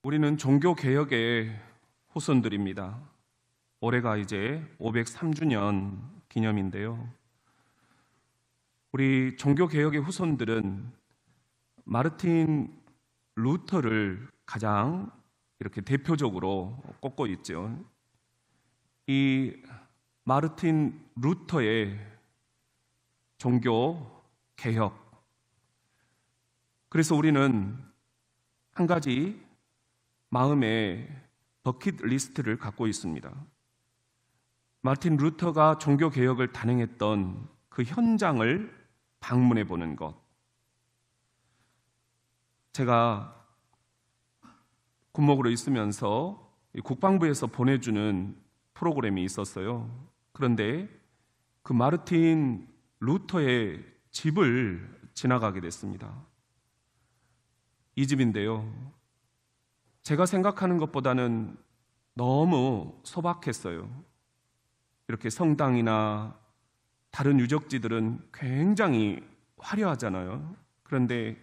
우리는 종교개혁의 후손들입니다. 올해가 이제 503주년 기념인데요. 우리 종교개혁의 후손들은 마르틴 루터를 가장 이렇게 대표적으로 꼽고 있죠. 이 마르틴 루터의 종교개혁, 그래서 우리는 한 가지 마음의 버킷리스트를 갖고 있습니다. 마르틴 루터가 종교개혁을 단행했던 그 현장을 방문해 보는 것. 제가 군목으로 있으면서 국방부에서 보내주는 프로그램이 있었어요. 그런데 그 마르틴 루터의 집을 지나가게 됐습니다. 이 집인데요, 제가 생각하는 것보다는 너무 소박했어요. 이렇게 성당이나 다른 유적지들은 굉장히 화려하잖아요. 그런데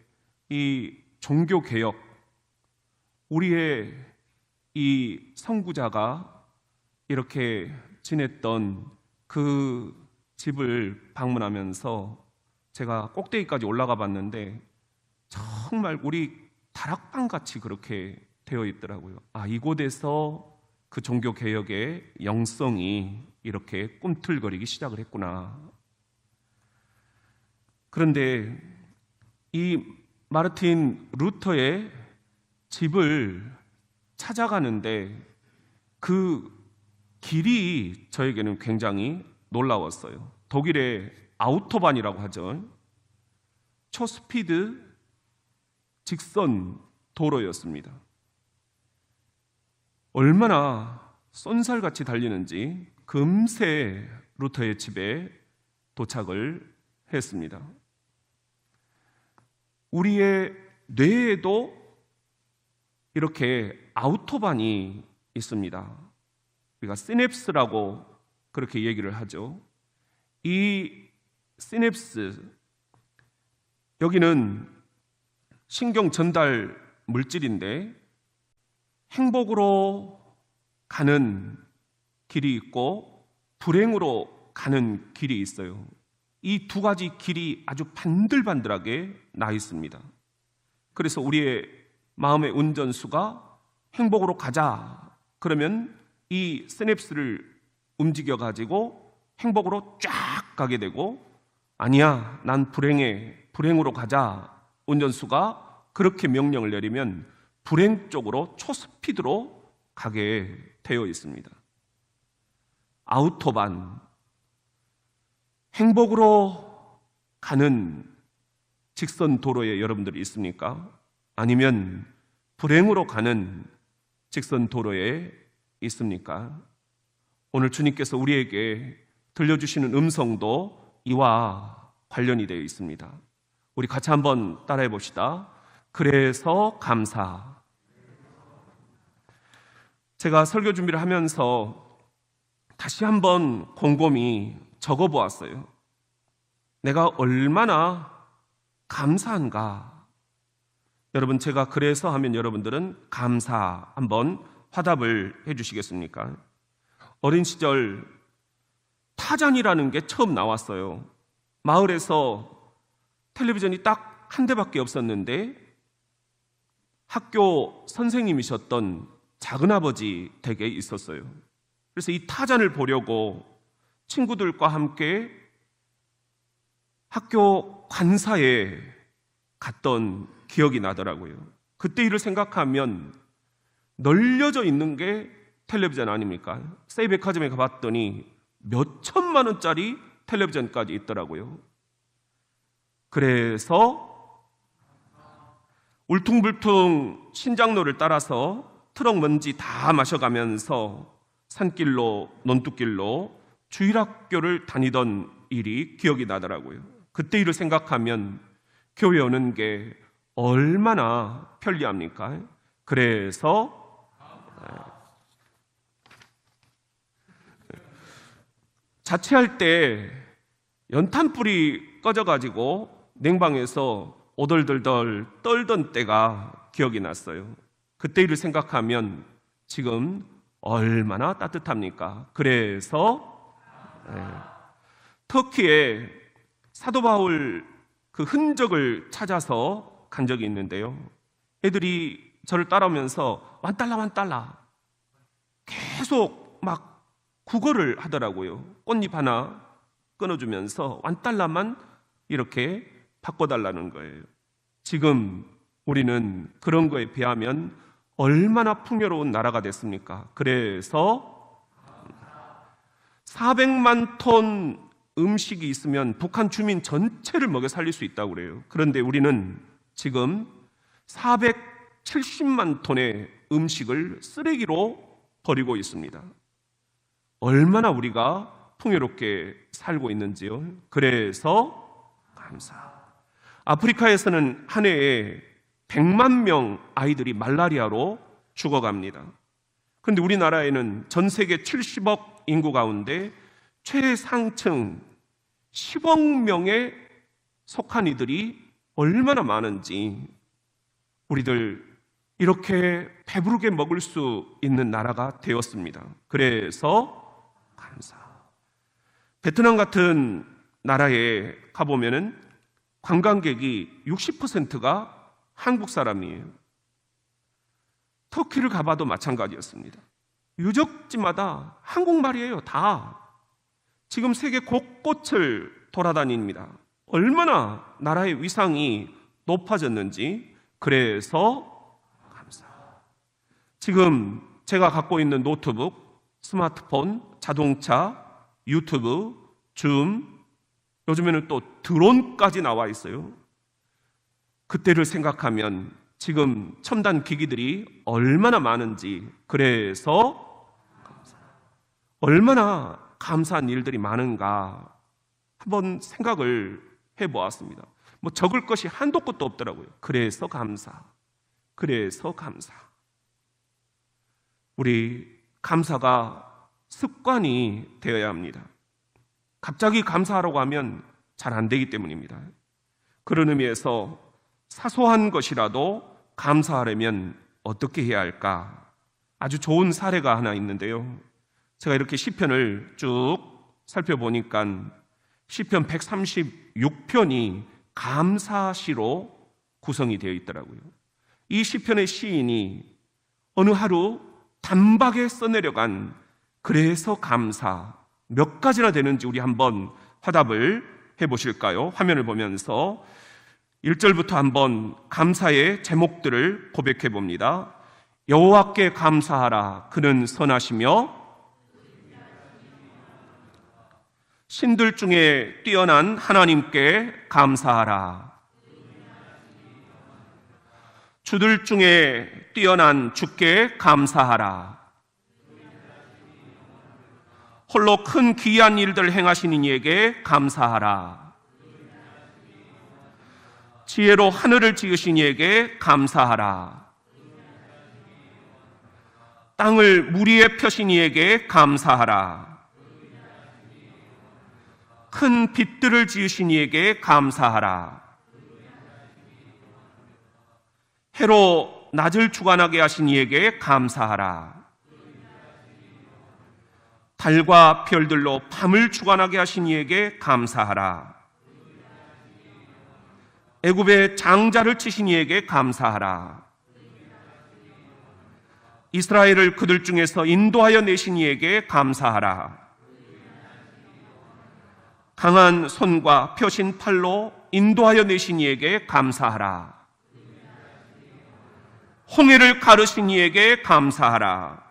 이 종교개혁, 우리의 이 선구자가 이렇게 지냈던 그 집을 방문하면서 제가 꼭대기까지 올라가 봤는데 정말 우리 다락방 같이 그렇게 되어 있더라고요. 이곳에서 그 종교개혁의 영성이 이렇게 꿈틀거리기 시작을 했구나. 그런데 이 마르틴 루터의 집을 찾아가는데 그 길이 저에게는 굉장히 놀라웠어요. 독일의 아우토반이라고 하죠. 초스피드 직선 도로였습니다. 얼마나 쏜살같이 달리는지 금세 루터의 집에 도착을 했습니다. 우리의 뇌에도 이렇게 아우토반이 있습니다. 우리가 시냅스라고 그렇게 얘기를 하죠. 이 시냅스, 여기는 신경 전달 물질인데 행복으로 가는 길이 있고 불행으로 가는 길이 있어요. 이 두 가지 길이 아주 반들반들하게 나 있습니다. 그래서 우리의 마음의 운전수가 행복으로 가자 그러면 이 시냅스를 움직여 가지고 행복으로 쫙 가게 되고, 아니야 난 불행으로 가자, 운전수가 그렇게 명령을 내리면 불행 쪽으로 초스피드로 가게 되어 있습니다. 아우토반, 행복으로 가는 직선 도로에 여러분들이 있습니까? 아니면 불행으로 가는 직선 도로에 있습니까? 오늘 주님께서 우리에게 들려주시는 음성도 이와 관련이 되어 있습니다. 우리 같이 한번 따라해 봅시다. 그래서 감사. 제가 설교 준비를 하면서 다시 한번 곰곰이 적어보았어요. 내가 얼마나 감사한가. 여러분, 제가 그래서 하면 여러분들은 감사 한번 화답을 해주시겠습니까? 어린 시절 타잔이라는 게 처음 나왔어요. 마을에서 텔레비전이 딱 한 대밖에 없었는데 학교 선생님이셨던 작은아버지 댁에 있었어요. 그래서 이 타잔을 보려고 친구들과 함께 학교 관사에 갔던 기억이 나더라고요. 그때 일을 생각하면 널려져 있는 게 텔레비전 아닙니까? 세이백화점에 가봤더니 몇 천만 원짜리 텔레비전까지 있더라고요. 그래서 울퉁불퉁 신장로를 따라서 트럭 먼지 다 마셔가면서 산길로 논뚝길로 주일학교를 다니던 일이 기억이 나더라고요. 그때 일을 생각하면 교회 오는 게 얼마나 편리합니까? 그래서 자취할 때 연탄불이 꺼져가지고 냉방에서 오돌돌돌 떨던 때가 기억이 났어요. 그때 일을 생각하면 지금 얼마나 따뜻합니까? 그래서 터키에 사도 바울 그 흔적을 찾아서 간 적이 있는데요. 애들이 저를 따라오면서 완달라 완달라 계속 막 구걸을 하더라고요. 꽃잎 하나 끊어주면서 완달라만 이렇게 바꿔달라는 거예요. 지금 우리는 그런 거에 비하면 얼마나 풍요로운 나라가 됐습니까? 그래서 400만 톤 음식이 있으면 북한 주민 전체를 먹여 살릴 수 있다고 그래요. 그런데 우리는 지금 470만 톤의 음식을 쓰레기로 버리고 있습니다. 얼마나 우리가 풍요롭게 살고 있는지요. 그래서 감사. 아프리카에서는 한 해에 100만 명 아이들이 말라리아로 죽어갑니다. 그런데 우리나라에는 전 세계 70억 인구 가운데 최상층 10억 명에 속한 이들이 얼마나 많은지, 우리들 이렇게 배부르게 먹을 수 있는 나라가 되었습니다. 그래서 감사. 베트남 같은 나라에 가보면은 관광객이 60%가 한국 사람이에요. 터키를 가봐도 마찬가지였습니다. 유적지마다 한국말이에요. 다. 지금 세계 곳곳을 돌아다닙니다. 얼마나 나라의 위상이 높아졌는지. 그래서 감사. 지금 제가 갖고 있는 노트북, 스마트폰, 자동차, 유튜브, 줌, 요즘에는 또 드론까지 나와 있어요. 그때를 생각하면 지금 첨단 기기들이 얼마나 많은지, 그래서 얼마나 감사한 일들이 많은가 한번 생각을 해보았습니다. 뭐 적을 것이 한도 끝도 없더라고요. 그래서 감사. 그래서 감사. 우리 감사가 습관이 되어야 합니다. 갑자기 감사하라고 하면 잘 안 되기 때문입니다. 그런 의미에서 사소한 것이라도 감사하려면 어떻게 해야 할까? 아주 좋은 사례가 하나 있는데요. 제가 이렇게 시편을 쭉 살펴보니까 시편 136편이 감사시로 구성이 되어 있더라고요. 이 시편의 시인이 어느 하루 단박에 써내려간 그래서 감사 몇 가지나 되는지 우리 한번 화답을 해보실까요? 화면을 보면서 1절부터 한번 감사의 제목들을 고백해 봅니다. 여호와께 감사하라. 그는 선하시며 신들 중에 뛰어난 하나님께 감사하라. 주들 중에 뛰어난 주께 감사하라. 홀로 큰 기이한 일들 행하신 이에게 감사하라. 지혜로 하늘을 지으신 이에게 감사하라. 땅을 물 위에 펴신 이에게 감사하라. 큰 빛들을 지으신 이에게 감사하라. 해로 낮을 주관하게 하신 이에게 감사하라. 달과 별들로 밤을 주관하게 하신 이에게 감사하라. 애굽의 장자를 치신 이에게 감사하라. 이스라엘을 그들 중에서 인도하여 내신 이에게 감사하라. 강한 손과 펴신 팔로 인도하여 내신 이에게 감사하라. 홍해를 가르신 이에게 감사하라.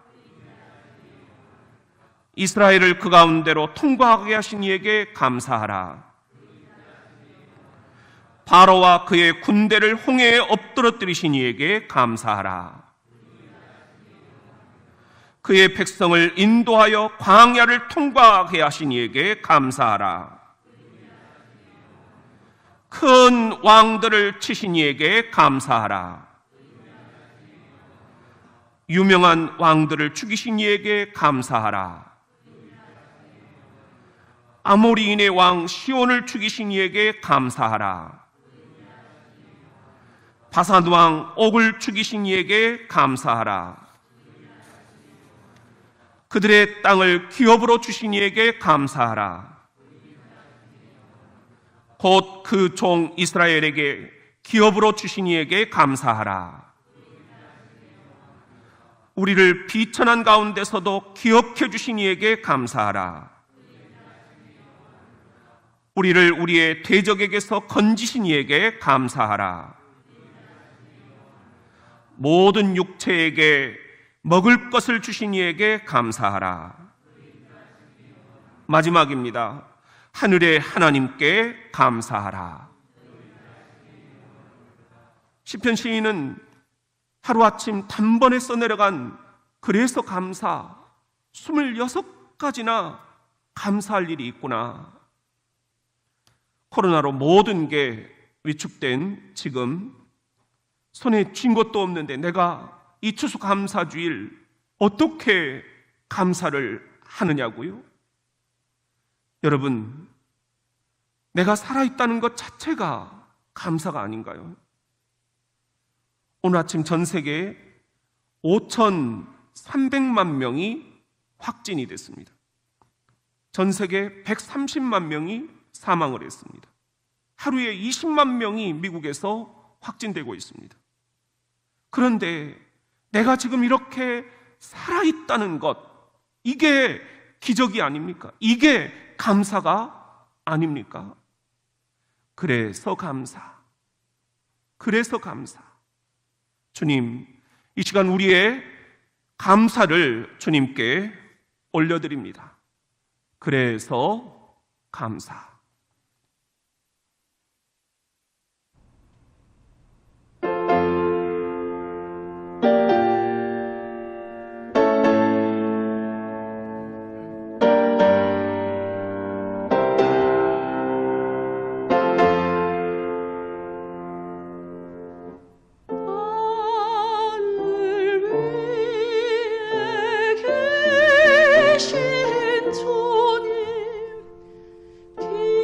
이스라엘을 그 가운데로 통과하게 하신 이에게 감사하라. 바로와 그의 군대를 홍해에 엎드러뜨리신 이에게 감사하라. 그의 백성을 인도하여 광야를 통과하게 하신 이에게 감사하라. 큰 왕들을 치신 이에게 감사하라. 유명한 왕들을 죽이신 이에게 감사하라. 아모리인의 왕 시온을 죽이신 이에게 감사하라. 바산 왕 옥을 죽이신 이에게 감사하라. 그들의 땅을 기업으로 주신 이에게 감사하라. 곧 그 종 이스라엘에게 기업으로 주신 이에게 감사하라. 우리를 비천한 가운데서도 기업해 주신 이에게 감사하라. 우리를 우리의 대적에게서 건지신 이에게 감사하라. 모든 육체에게 먹을 것을 주신 이에게 감사하라. 마지막입니다. 하늘의 하나님께 감사하라. 시편 시인은 하루아침 단번에 써내려간 그래서 감사 26가지나 감사할 일이 있구나. 코로나로 모든 게 위축된 지금 손에 쥔 것도 없는데 내가 이 추수감사주일 어떻게 감사를 하느냐고요? 여러분, 내가 살아있다는 것 자체가 감사가 아닌가요? 오늘 아침 전 세계에 5,300만 명이 확진이 됐습니다. 전 세계 130만 명이 사망을 했습니다. 하루에 20만 명이 미국에서 확진되고 있습니다. 그런데 내가 지금 이렇게 살아있다는 것, 이게 기적이 아닙니까? 이게 감사가 아닙니까? 그래서 감사. 그래서 감사. 주님, 이 시간 우리의 감사를 주님께 올려드립니다. 그래서 감사. 주님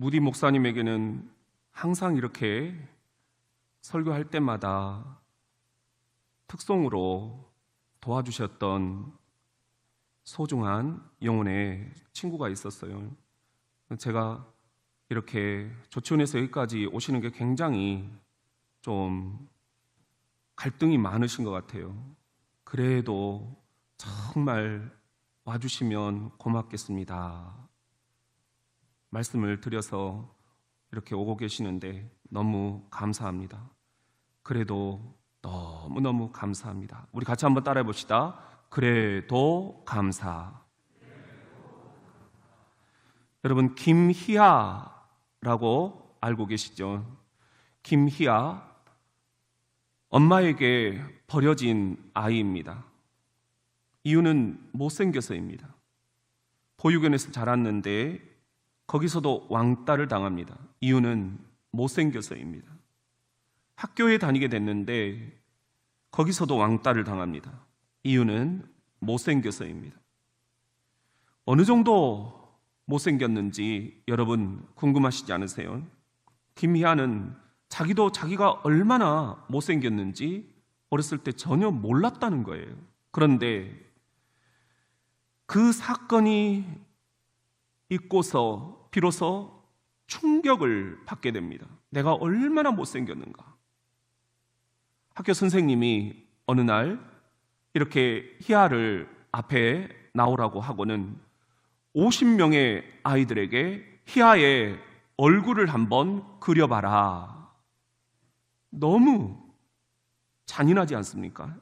무디 목사님에게는 항상 이렇게 설교할 때마다 특송으로 도와주셨던 소중한 영혼의 친구가 있었어요. 제가 이렇게 조치원에서 여기까지 오시는 게 굉장히 좀 갈등이 많으신 것 같아요. 그래도 정말 와주시면 고맙겠습니다 말씀을 드려서 이렇게 오고 계시는데 너무 감사합니다. 그래도 너무너무 감사합니다. 우리 같이 한번 따라해 봅시다. 그래도 감사. 여러분, 김희아라고 알고 계시죠? 김희아, 엄마에게 버려진 아이입니다. 이유는 못생겨서입니다. 보육원에서 자랐는데 거기서도 왕따를 당합니다. 이유는 못생겨서입니다. 학교에 다니게 됐는데 거기서도 왕따를 당합니다. 이유는 못생겨서입니다. 어느 정도 못생겼는지 여러분 궁금하시지 않으세요? 김희아는 자기도 자기가 얼마나 못생겼는지 어렸을 때 전혀 몰랐다는 거예요. 그런데 그 사건이 있고서 비로소 충격을 받게 됩니다. 내가 얼마나 못생겼는가. 학교 선생님이 어느 날 이렇게 희아를 앞에 나오라고 하고는 50명의 아이들에게 희아의 얼굴을 한번 그려봐라. 너무 잔인하지 않습니까?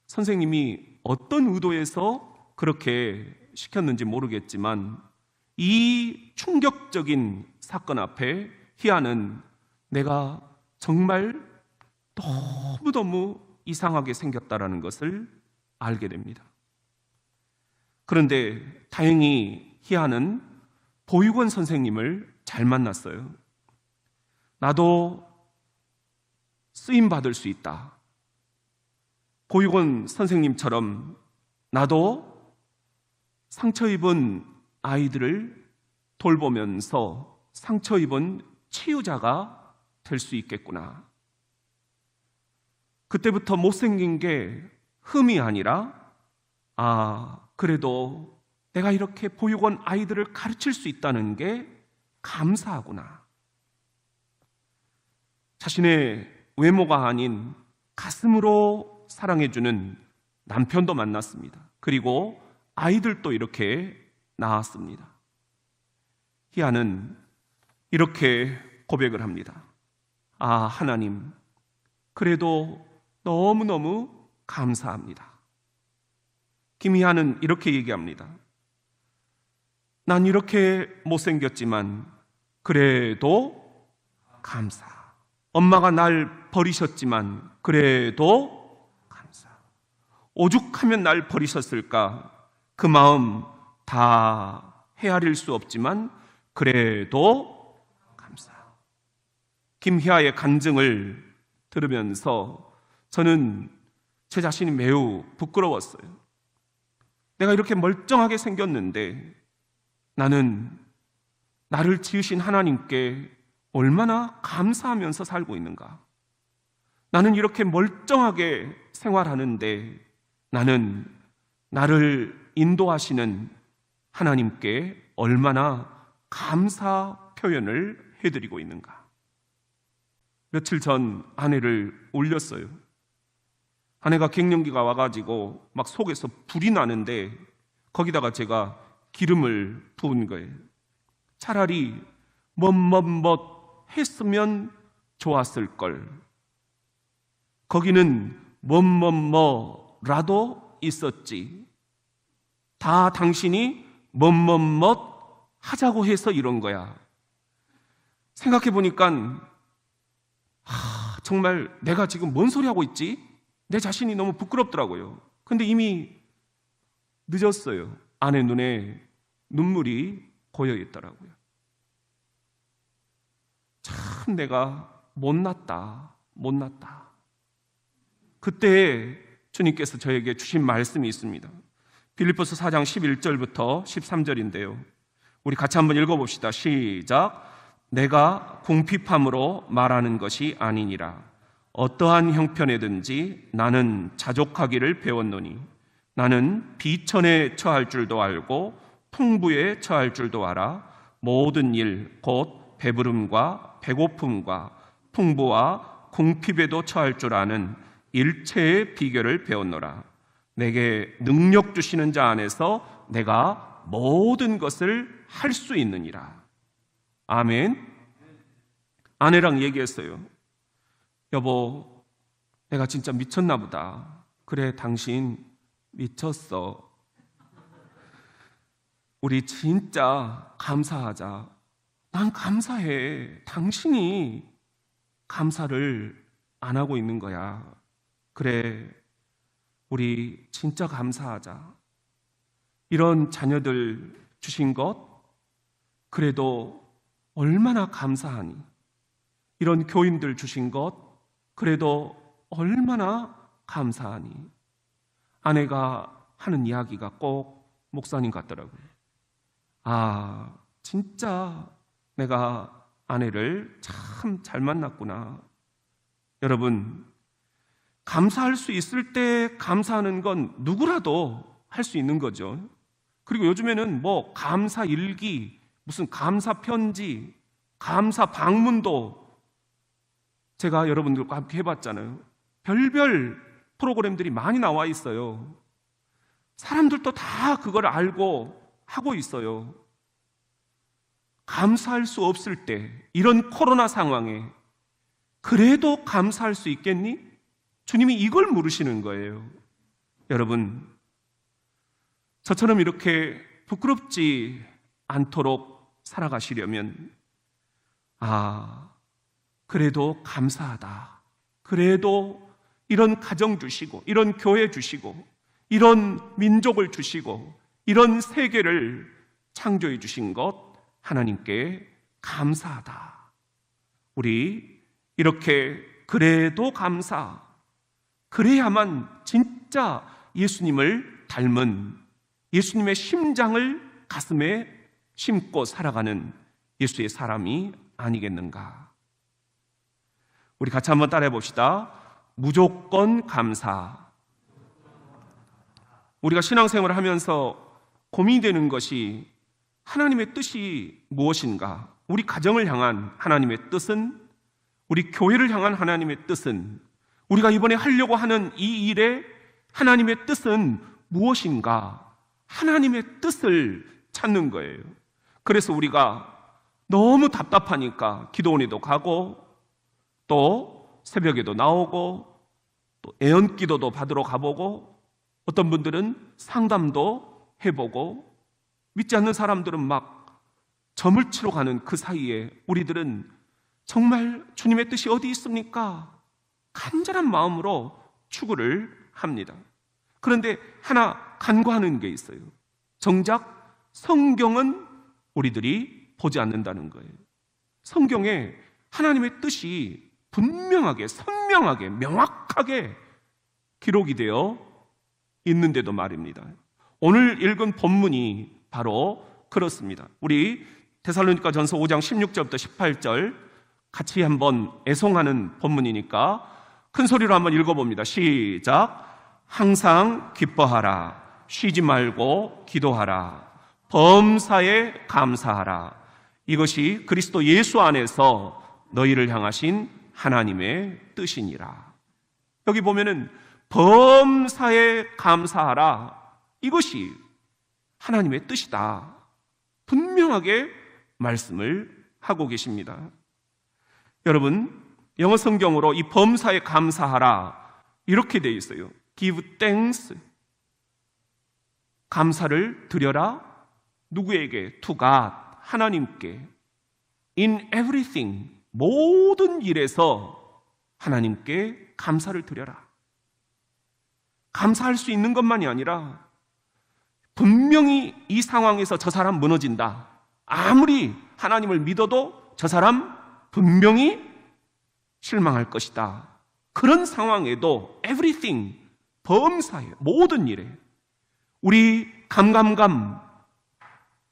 선생님이 어떤 의도에서 그렇게 시켰는지 모르겠지만 이 충격적인 사건 앞에 희아는 내가 정말 너무너무 이상하게 생겼다라는 것을 알게 됩니다. 그런데 다행히 희아는 보육원 선생님을 잘 만났어요. 나도 쓰임받을 수 있다. 보육원 선생님처럼 나도 상처 입은 아이들을 돌보면서 상처 입은 치유자가 될 수 있겠구나. 그때부터 못생긴 게 흠이 아니라 그래도 내가 이렇게 보육원 아이들을 가르칠 수 있다는 게 감사하구나. 자신의 외모가 아닌 가슴으로 사랑해주는 남편도 만났습니다. 그리고 아이들도 이렇게 낳았습니다. 희아는 이렇게 고백을 합니다. 하나님, 그래도 너무너무 감사합니다. 김희아는 이렇게 얘기합니다. 난 이렇게 못생겼지만 그래도 감사. 엄마가 날 버리셨지만 그래도 감사. 오죽하면 날 버리셨을까? 그 마음 다 헤아릴 수 없지만 그래도 감사. 김희아의 간증을 들으면서 저는 제 자신이 매우 부끄러웠어요. 내가 이렇게 멀쩡하게 생겼는데 나는 나를 지으신 하나님께 얼마나 감사하면서 살고 있는가. 나는 이렇게 멀쩡하게 생활하는데 나는 나를 인도하시는 하나님께 얼마나 감사 표현을 해드리고 있는가. 며칠 전 아내를 울렸어요. 아내가 갱년기가 와가지고 막 속에서 불이 나는데 거기다가 제가 기름을 부은 거예요. 차라리 멋 했으면 좋았을 걸. 거기는 뭐라도 있었지. 다 당신이 멋 하자고 해서 이런 거야. 생각해 보니까 정말 내가 지금 뭔 소리 하고 있지? 내 자신이 너무 부끄럽더라고요. 근데 이미 늦었어요. 아내 눈에 눈물이 고여 있더라고요. 참 내가 못났다. 그때 주님께서 저에게 주신 말씀이 있습니다. 빌립보서 4장 11절부터 13절인데요. 우리 같이 한번 읽어봅시다. 시작. 내가 궁핍함으로 말하는 것이 아니니라. 어떠한 형편에든지 나는 자족하기를 배웠노니 나는 비천에 처할 줄도 알고 풍부에 처할 줄도 알아. 모든 일 곧 배부름과 배고픔과 풍부와 궁핍에도 처할 줄 아는 일체의 비결을 배웠노라. 내게 능력 주시는 자 안에서 내가 모든 것을 할 수 있느니라. 아멘. 아내랑 얘기했어요. 여보, 내가 진짜 미쳤나 보다. 그래, 당신 미쳤어. 우리 진짜 감사하자. 난 감사해. 당신이 감사를 안 하고 있는 거야. 그래, 우리 진짜 감사하자. 이런 자녀들 주신 것, 그래도 얼마나 감사하니. 이런 교인들 주신 것, 그래도 얼마나 감사하니. 아내가 하는 이야기가 꼭 목사님 같더라고요. 아, 진짜 내가 아내를 참 잘 만났구나. 여러분, 감사할 수 있을 때 감사하는 건 누구라도 할 수 있는 거죠. 그리고 요즘에는 뭐 감사 일기, 무슨 감사 편지, 감사 방문도 제가 여러분들과 함께 해봤잖아요. 별별 프로그램들이 많이 나와 있어요. 사람들도 다 그걸 알고 하고 있어요. 감사할 수 없을 때, 이런 코로나 상황에 그래도 감사할 수 있겠니? 주님이 이걸 물으시는 거예요. 여러분, 저처럼 이렇게 부끄럽지 않도록 살아가시려면, 그래도 감사하다. 그래도 이런 가정 주시고, 이런 교회 주시고, 이런 민족을 주시고, 이런 세계를 창조해 주신 것 하나님께 감사하다. 우리 이렇게 그래도 감사, 그래야만 진짜 예수님을 닮은, 예수님의 심장을 가슴에 심고 살아가는 예수의 사람이 아니겠는가. 우리 같이 한번 따라해 봅시다. 무조건 감사. 우리가 신앙생활을 하면서 고민이 되는 것이 하나님의 뜻이 무엇인가? 우리 가정을 향한 하나님의 뜻은, 우리 교회를 향한 하나님의 뜻은, 우리가 이번에 하려고 하는 이 일에 하나님의 뜻은 무엇인가? 하나님의 뜻을 찾는 거예요. 그래서 우리가 너무 답답하니까 기도원에도 가고, 또 새벽에도 나오고, 또 애언기도도 받으러 가보고, 어떤 분들은 상담도 해보고, 믿지 않는 사람들은 막 점을 치러 가는 그 사이에 우리들은 정말 주님의 뜻이 어디 있습니까? 간절한 마음으로 추구를 합니다. 그런데 하나 간과하는 게 있어요. 정작 성경은 우리들이 보지 않는다는 거예요. 성경에 하나님의 뜻이 분명하게, 선명하게, 명확하게 기록이 되어 있는데도 말입니다. 오늘 읽은 본문이 바로 그렇습니다. 우리 데살로니가전서 5장 16절부터 18절 같이 한번 애송하는 본문이니까 큰 소리로 한번 읽어봅니다. 시작. 항상 기뻐하라. 쉬지 말고 기도하라. 범사에 감사하라. 이것이 그리스도 예수 안에서 너희를 향하신 하나님의 뜻이니라. 여기 보면은 범사에 감사하라. 이것이 하나님의 뜻이다. 분명하게 말씀을 하고 계십니다. 여러분, 영어 성경으로 이 범사에 감사하라 이렇게 되어 있어요. Give thanks. 감사를 드려라. 누구에게? To God. 하나님께. In everything. 모든 일에서 하나님께 감사를 드려라. 감사할 수 있는 것만이 아니라 분명히 이 상황에서 저 사람 무너진다. 아무리 하나님을 믿어도 저 사람 분명히 실망할 것이다. 그런 상황에도 everything, 범사에, 모든 일에 우리 감감감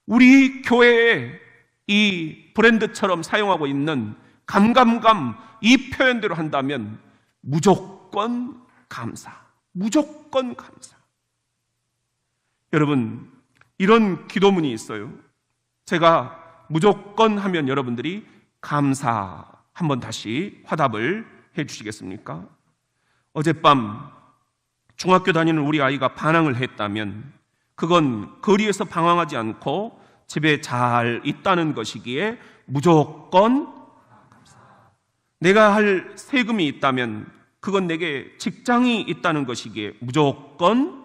우리 교회에 이 브랜드처럼 사용하고 있는 감감감 이 표현대로 한다면 무조건 감사, 무조건 감사. 여러분, 이런 기도문이 있어요. 제가 무조건 하면 여러분들이 감사 한번 다시 화답을 해 주시겠습니까? 어젯밤 중학교 다니는 우리 아이가 반항을 했다면 그건 거리에서 방황하지 않고 집에 잘 있다는 것이기에 무조건 감사. 내가 할 세금이 있다면 그건 내게 직장이 있다는 것이기에 무조건.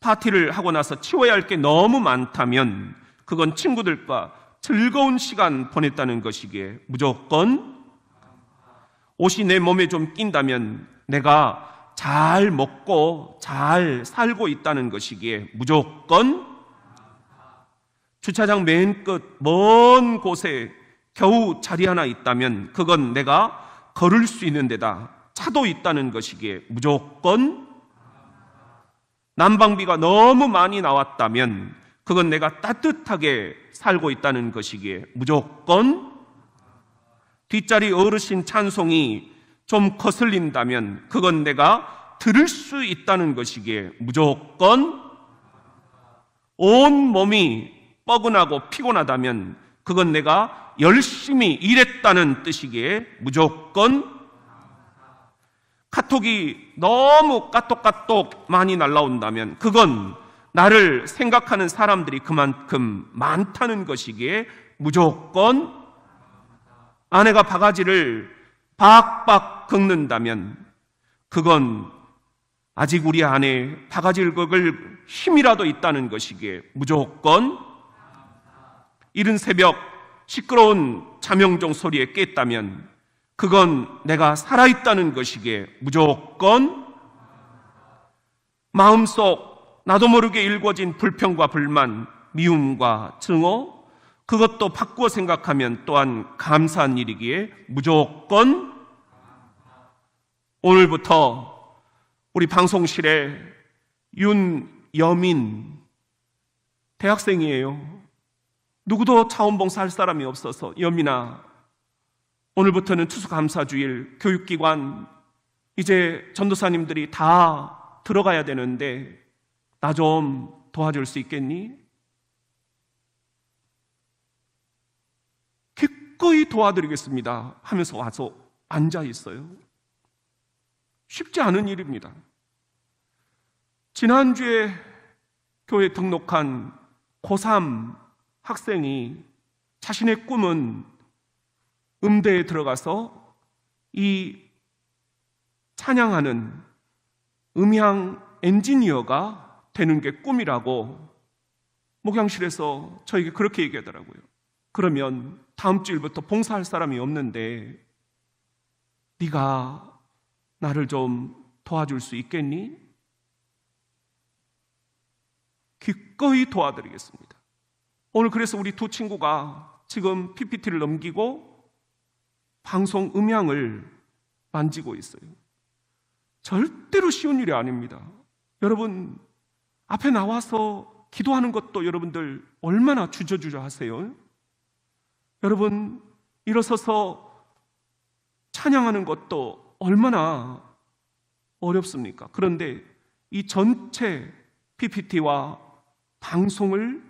파티를 하고 나서 치워야 할 게 너무 많다면 그건 친구들과 즐거운 시간 보냈다는 것이기에 무조건. 옷이 내 몸에 좀 낀다면 내가 잘 먹고 잘 살고 있다는 것이기에 무조건. 주차장 맨 끝 먼 곳에 겨우 자리 하나 있다면 그건 내가 걸을 수 있는 데다 차도 있다는 것이기에 무조건. 난방비가 너무 많이 나왔다면 그건 내가 따뜻하게 살고 있다는 것이기에 무조건. 뒷자리 어르신 찬송이 좀 거슬린다면 그건 내가 들을 수 있다는 것이기에 무조건. 온 몸이 뻐근하고 피곤하다면 그건 내가 열심히 일했다는 뜻이기에 무조건. 카톡이 너무 까똑까똑 많이 날라온다면 그건 나를 생각하는 사람들이 그만큼 많다는 것이기에 무조건. 아내가 바가지를 박박 긁는다면 그건 아직 우리 안에 바가지를 긁을 힘이라도 있다는 것이기에 무조건. 이른 새벽 시끄러운 자명종 소리에 깼다면 그건 내가 살아있다는 것이기에 무조건. 마음속 나도 모르게 일궈진 불평과 불만, 미움과 증오, 그것도 바꾸어 생각하면 또한 감사한 일이기에 무조건. 오늘부터 우리 방송실에 윤여민 대학생이에요. 누구도 차원봉사 할 사람이 없어서 여민아, 오늘부터는 추수감사주일 교육기관 이제 전도사님들이 다 들어가야 되는데 나 좀 도와줄 수 있겠니? 기꺼이 도와드리겠습니다 하면서 와서 앉아 있어요. 쉽지 않은 일입니다. 지난주에 교회 등록한 고3 학생이 자신의 꿈은 음대에 들어가서 이 찬양하는 음향 엔지니어가 되는 게 꿈이라고 목양실에서 저에게 그렇게 얘기하더라고요. 그러면 다음 주일부터 봉사할 사람이 없는데 네가 나를 좀 도와줄 수 있겠니? 기꺼이 도와드리겠습니다. 오늘 그래서 우리 두 친구가 지금 PPT를 넘기고 방송 음향을 만지고 있어요. 절대로 쉬운 일이 아닙니다. 여러분, 앞에 나와서 기도하는 것도 여러분들 얼마나 주저주저 하세요? 여러분, 일어서서 찬양하는 것도 얼마나 어렵습니까? 그런데 이 전체 PPT와 방송을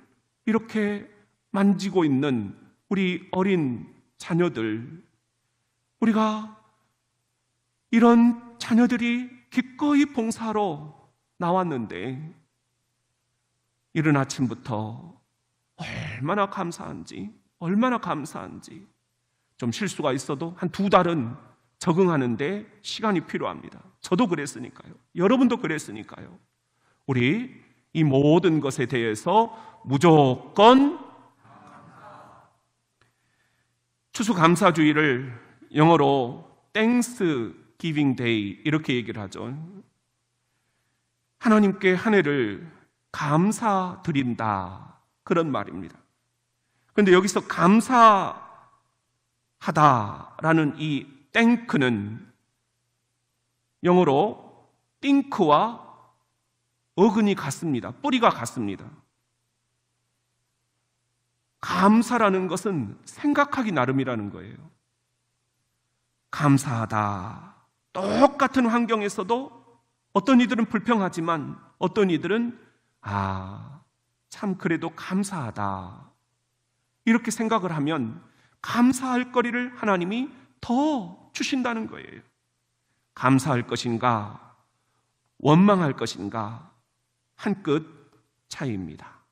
이렇게 만지고 있는 우리 어린 자녀들, 우리가 이런 자녀들이 기꺼이 봉사로 나왔는데 이른 아침부터 얼마나 감사한지 좀 실수가 있어도 한 2달은 적응하는데 시간이 필요합니다. 저도 그랬으니까요. 여러분도 그랬으니까요. 우리 이 모든 것에 대해서 무조건 추수감사주의를 영어로 Thanksgiving Day 이렇게 얘기를 하죠. 하나님께 한 해를 감사드린다 그런 말입니다. 그런데 여기서 감사하다라는 이 thank는 영어로 think와 어근이 같습니다. 뿌리가 같습니다. 감사라는 것은 생각하기 나름이라는 거예요. 감사하다. 똑같은 환경에서도 어떤 이들은 불평하지만 어떤 이들은 참 그래도 감사하다. 이렇게 생각을 하면 감사할 거리를 하나님이 더 주신다는 거예요. 감사할 것인가 원망할 것인가 한 끗 차이입니다.